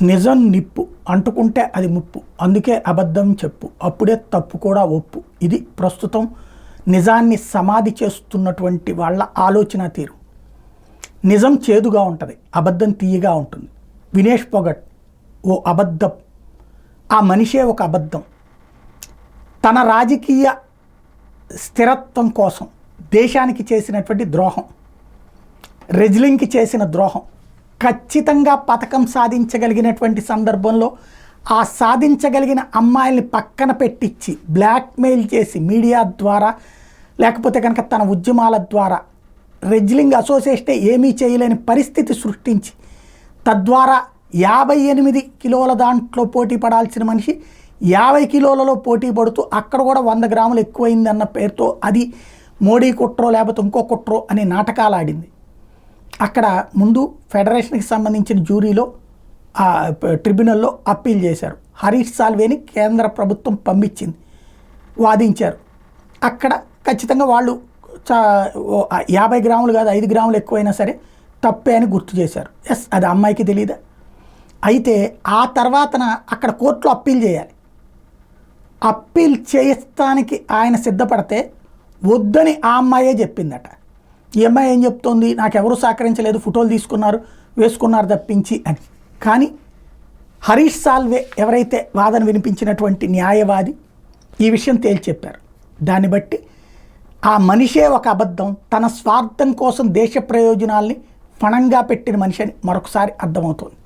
నిజం నిప్పు అంటుకుంటే అది ముప్పు, అందుకే అబద్ధం చెప్పు, అప్పుడే తప్పు కూడా ఒప్పు. ఇది ప్రస్తుతం నిజాన్ని సమాధి చేస్తున్నటువంటి వాళ్ళ ఆలోచన తీరు. నిజం చేదుగా ఉంటుంది, అబద్ధం తీయగా ఉంటుంది. వినేష్ పొగట్ ఓ అబద్ధం, ఆ మనిషే ఒక అబద్ధం. తన రాజకీయ స్థిరత్వం కోసం దేశానికి చేసినటువంటి ద్రోహం, రెజ్లింగ్కి చేసిన ద్రోహం, ఖచ్చితంగా పథకం సాధించగలిగినటువంటి సందర్భంలో ఆ సాధించగలిగిన అమ్మాయిల్ని పక్కన పెట్టించి బ్లాక్మెయిల్ చేసి మీడియా ద్వారా లేకపోతే కనుక తన ఉద్యమాల ద్వారా రెజ్లింగ్ అసోసియేషన్ ఏమీ చేయలేని పరిస్థితి సృష్టించి తద్వారా 58 కిలోల దాంట్లో పోటీ పడాల్సిన మనిషి 50 కిలోలలో పోటీ పడుతూ అక్కడ కూడా 100 గ్రాములు ఎక్కువైంది అన్న పేరుతో అది మోడీ కుట్రో లేకపోతే ఇంకో కుట్రో అనే నాటకాలు ఆడింది. అక్కడ ముందు ఫెడరేషన్కి సంబంధించిన జ్యూరీలో ట్రిబ్యునల్లో అప్పీల్ చేశారు. హరీష్ సాల్వేని కేంద్ర ప్రభుత్వం పంపించింది, వాదించారు. అక్కడ ఖచ్చితంగా వాళ్ళు 50 గ్రాములు కాదు 5 గ్రాములు ఎక్కువైనా సరే తప్పే అని గుర్తు చేశారు. ఎస్, అది అమ్మాయికి తెలియదా? అయితే ఆ తర్వాతన అక్కడ కోర్టులో అప్పీల్ చేయాలి. అప్పీల్ చేయడానికి ఆయన సిద్ధపడితే వద్దని ఆ అమ్మాయే చెప్పిందట. ఈ అమ్మాయి ఏం చెప్తోంది, నాకెవరూ సహకరించలేదు, ఫోటోలు తీసుకున్నారు వేసుకున్నారు తప్పించి అని. కానీ హరీష్ సాల్వే ఎవరైతే వాదన వినిపించినటువంటి న్యాయవాది ఈ విషయం తేల్చి చెప్పారు. దాన్ని బట్టి ఆ మనిషే ఒక అబద్ధం, తన స్వార్థం కోసం దేశ ప్రయోజనాల్ని పణంగా పెట్టిన మనిషి అని మరొకసారి అర్థమవుతోంది.